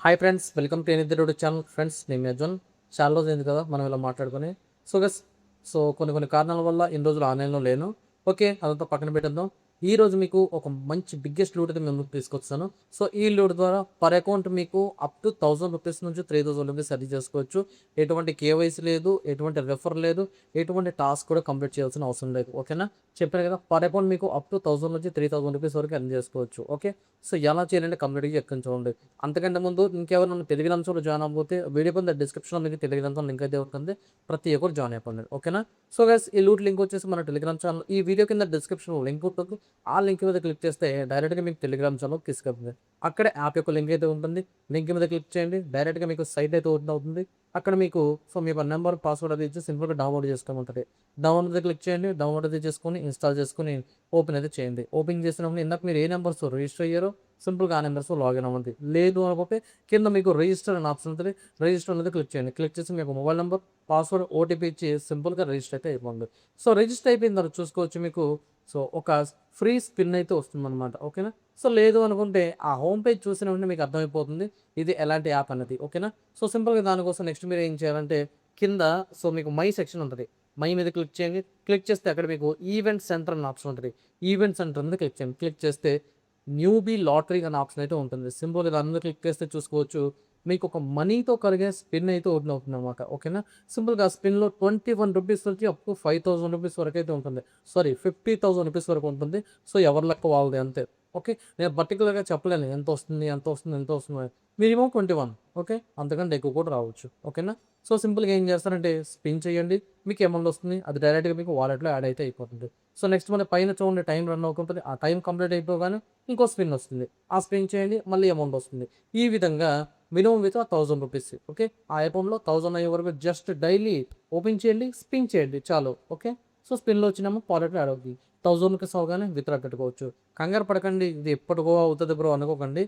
Hi friends, welcome to ఎనిద్దరుడు channel. Friends, నేను మీ అర్జున్. చాలా రోజు అయింది కదా మనం ఇలా మాట్లాడుకొని. కొన్ని కారణాల వల్ల ఇన్ని రోజులు ఆన్లైన్లో లేను. ఓకే, అదంతా పక్కన పెట్టేద్దాం. ఈ రోజు మీకు ఒక మంచి బిగ్గెస్ట్ లూట్ అయితే మేము ముందుకు తీసుకొస్తాను. సో ఈ లూట్ ద్వారా పర్ అకౌంట్ మీకు అప్ టు 1000 రూపీస్ నుంచి 3000 రూపీస్ అది చేసుకోవచ్చు. ఎటువంటి కేవైసీ లేదు, ఎటువంటి రెఫర్ లేదు, ఎటువంటి టాస్క్ కూడా కంప్లీట్ చేయాల్సిన అవసరం లేదు. ఓకేనా, చెప్పాను కదా, పర్ అకౌంట్ మీకు అప్ టు 1000 నుంచి 3000 రూపీస్ వరకు ఎర్న్ చేసుకోవచ్చు. ఓకే, సో ఎలా చేయాలంటే కంప్లీట్గా ఎక్కడ చూడండి. అంతకంటే ముందు ఇంకెవరైనా టెలిగ్రామ్ ఛానల్ జాయిన్ అవ్వకపోతే వీడియో కింద డిస్క్రిప్షన్లో మీకు టెలిగ్రామ్ ఛానల్ లింక్ అయితే ఉంటుంది. ప్రతి ఒక్కరు జాయిన్ అయిపోండి. ఓకేనా, సో గైస్, ఈ లూట్ లింక్ వచ్చేసి మన టెలిగ్రామ్ ఛానల్ ఈ వీడియో కింద డిస్క్రిప్షన్లో లింక్ ఉంటుంది. ఆ లింక్ మీద క్లిక్ చేస్తే డైరెక్ట్గా మీకు టెలిగ్రామ్ ఛానల్ తీసుకెళ్తుంది. అక్కడ యాప్ యొక్క లింక్ అయితే ఉంటుంది. లింక్ మీద క్లిక్ చేయండి, డైరెక్ట్గా మీకు సైట్ అయితే ఓపెన్ అవుతుంది. అక్కడ మీకు మీ నెంబర్ పాస్వర్డ్ అది ఇచ్చి సింపుల్గా డౌన్లోడ్ చేసుకోమంటుంది. డౌన్లోడ్ అయితే క్లిక్ చేయండి, డౌన్లోడ్ అయితే చేసుకొని ఇన్స్టాల్ చేసుకొని ఓపెన్ అయితే చేయండి. ఓపెన్ చేసినప్పుడు ఇందాక మీరు ఏ నెంబర్స్ రిజిస్టర్ అయ్యారో సింపుల్గా ఆ నెంబర్స్ లాగిన్ అవ్వండి. లేదు అనుకుంటే కింద మీకు రిజిస్టర్ అని ఆప్షన్ ఉంటుంది. రిజిస్టర్ అనేది క్లిక్ చేయండి. క్లిక్ చేసి మీకు మొబైల్ నెంబర్, పాస్వర్డ్, ఓటీపీ ఇచ్చి సింపుల్గా రిజిస్టర్ అయితే అయిపోండి. సో రిజిస్టర్ అయిపోయిన తర్వాత చూసుకోవచ్చు మీకు ఒక ఫ్రీ స్పిన్ అయితే వస్తుందన్నమాట. ఓకేనా, సో లేదు అనుకుంటే ఆ హోమ్ పేజ్ చూసిన వెంటనే మీకు అర్థమైపోతుంది ఇది ఎలాంటి యాప్ అన్నది. ఓకేనా, సో సింపుల్గా దానికోసం నెక్స్ట్ మీరు ఏం చేయాలంటే కింద మీకు మై సెక్షన్ ఉంటుంది. మై మీద క్లిక్ చేయండి. క్లిక్ చేస్తే అక్కడ మీకు ఈవెంట్ సెంటర్ అనే ఆప్షన్ ఉంటుంది. ఈవెంట్ సెంటర్ మీద క్లిక్ చేయండి. క్లిక్ చేస్తే న్యూబీ లాటరీ అనే ఆప్షన్ అయితే ఉంటుంది. సింపుల్గా దాని మీద క్లిక్ చేస్తే చూసుకోవచ్చు మీకు ఒక మనీతో కలిగే స్పిన్ అయితే ఓపెన్ అవుతుంది అనమాట. ఓకేనా, సింపుల్గా స్పిన్లో 21 రూపీస్ నుంచి అప్ టు 5000 రూపీస్ వరకు అయితే ఉంటుంది. సారీ, 50,000 రూపీస్ వరకు ఉంటుంది. సో ఎవరి లెక్క వాళ్ళది అంతే. ఓకే, నేను పర్టికులర్గా చెప్పలేను ఎంత వస్తుంది ఎంత వస్తుంది ఎంత వస్తుంది. మినిమం 21. ఓకే, అంతకంటే ఎక్కువ కూడా రావచ్చు. ఓకేనా, సో సింపుల్గా ఏం చేస్తారంటే స్పిన్ చేయండి, మీకు అమౌంట్ వస్తుంది. అది డైరెక్ట్గా మీకు వాలెట్లో యాడ్ అయితే అయిపోతుంది. సో నెక్స్ట్ మన పైన చూడండి టైం రన్ అవుతుంది. ఆ టైం కంప్లీట్ అయిపోగానే ఇంకో స్పిన్ వస్తుంది. ఆ స్పిన్ చేయండి, మళ్ళీ అమౌంట్ వస్తుంది. ఈ విధంగా మినిమం విత్ 1000 రూపీస్. ఓకే, ఆ అకౌంట్లో 1000 అయ్యే వరకు జస్ట్ డైలీ ఓపెన్ చేయండి, స్పిన్ చేయండి చాలు. ఓకే, సో స్పిన్లో వచ్చినామో పాలెట్లో యాడ్ అవుతుంది. 1000 రూపీస్ అవగానే విత్డ్రా పెట్టుకోవచ్చు. కంగారు పడకండి, ఇది ఎప్పటికో అవుతుంది బ్రో అనుకోకండి.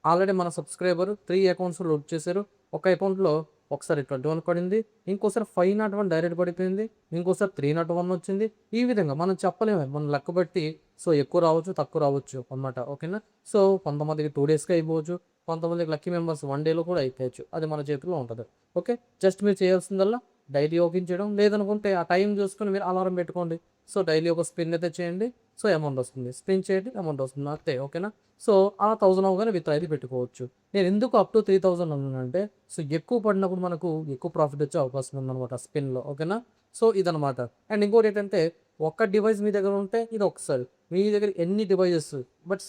ఆల్రెడీ మన సబ్స్క్రైబర్ 3 అకౌంట్స్ లోడ్ చేశారు. ఒక అకౌంట్లో ఒకసారి 21 పడింది, ఇంకోసారి 501 డైరెక్ట్ పడిపోయింది, ఇంకోసారి 301 వచ్చింది. ఈ విధంగా మనం చెప్పలేము, మనం లెక్క బట్టి ఎక్కువ రావచ్చు తక్కువ రావచ్చు అనమాట. ఓకేనా, సో కొంతమందికి 2 డేస్కి అయిపోవచ్చు, కొంతమందికి లక్కీ మెంబర్స్ 1 డేలో కూడా అయిపోవచ్చు. అది మన చేతిలో ఉంటుంది. ఓకే, జస్ట్ మీరు చేయాల్సిందల్లా డైలీ ఓపెన్ చేయడం. లేదనుకుంటే ఆ టైం చూసుకొని మీరు అలారం పెట్టుకోండి. సో డైలీ ఒక స్పిన్ అయితే చేయండి, సో అమౌంట్ వస్తుంది. స్పిన్ చేయండి, అమౌంట్ వస్తుంది అంతే. ఓకేనా, సో ఆ 1000 అవగానే విత్ అయితే పెట్టుకోవచ్చు. నేను ఎందుకు అప్ టు 3000 అన్నానంటే ఎక్కువ పడినప్పుడు మనకు ఎక్కువ ప్రాఫిట్ వచ్చే అవకాశం ఉందన్నమాట స్పిన్లో. ఓకేనా, సో ఇదనమాట. అండ్ ఇంకోటి ఏంటంటే ఒక్క డివైస్ మీ దగ్గర ఉంటే ఇది ఒకసారి, మీ దగ్గర ఎన్ని డివైజెస్ బట్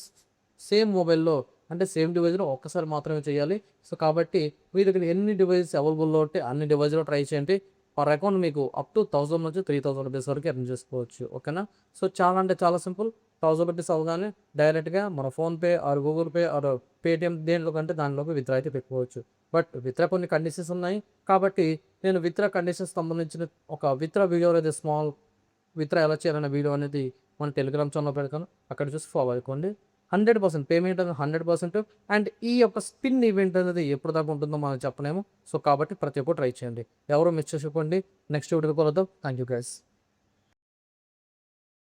సేమ్ మొబైల్లో అంటే సేమ్ డివైజ్లో ఒక్కసారి మాత్రమే చేయాలి. సో కాబట్టి మీ దగ్గర ఎన్ని డివైజెస్ అవైలబుల్లో ఉంటే అన్ని డివైజ్లో ట్రై చేయండి. పర్ అకౌంట్ మీకు అప్ టు 1000 నుంచి 3000 రూపీస్ వరకు ఎర్న్ చేసుకోవచ్చు. ఓకేనా, సో చాలా అంటే చాలా సింపుల్. 1000 రూపీస్ అవగానే డైరెక్ట్గా మన PhonePe are Google pay are Paytm దేంట్లో కంటే దానిలోకి విత్డ్రా అయితే పెట్టుకోవచ్చు. బట్ విత్డ్రా కొన్ని కండిషన్స్ ఉన్నాయి. కాబట్టి నేను విత్డ్రా కండిషన్స్ సంబంధించిన ఒక విత్డ్రా వీడియో అనేది స్మాల్ విత్డ్రా ఎలా చేయాలనే వీడియో అనేది మన టెలిగ్రామ్ ఛానల్లో పెడతాను. అక్కడ చూసి ఫాలో అయిపోండి. 100% పేమెంట్ అనేది 100%. అండ్ ఈ యొక్క స్పిన్ ఈవెంట్ అనేది ఎప్పుడు దాకా ఉంటుందో మనం చెప్పలేము. సో కాబట్టి ప్రతి ఒక్కరు ట్రై చేయండి, ఎవరు మిస్ చేసుకోండి. నెక్స్ట్ వీడియో కలుద్దాం. Thank you guys.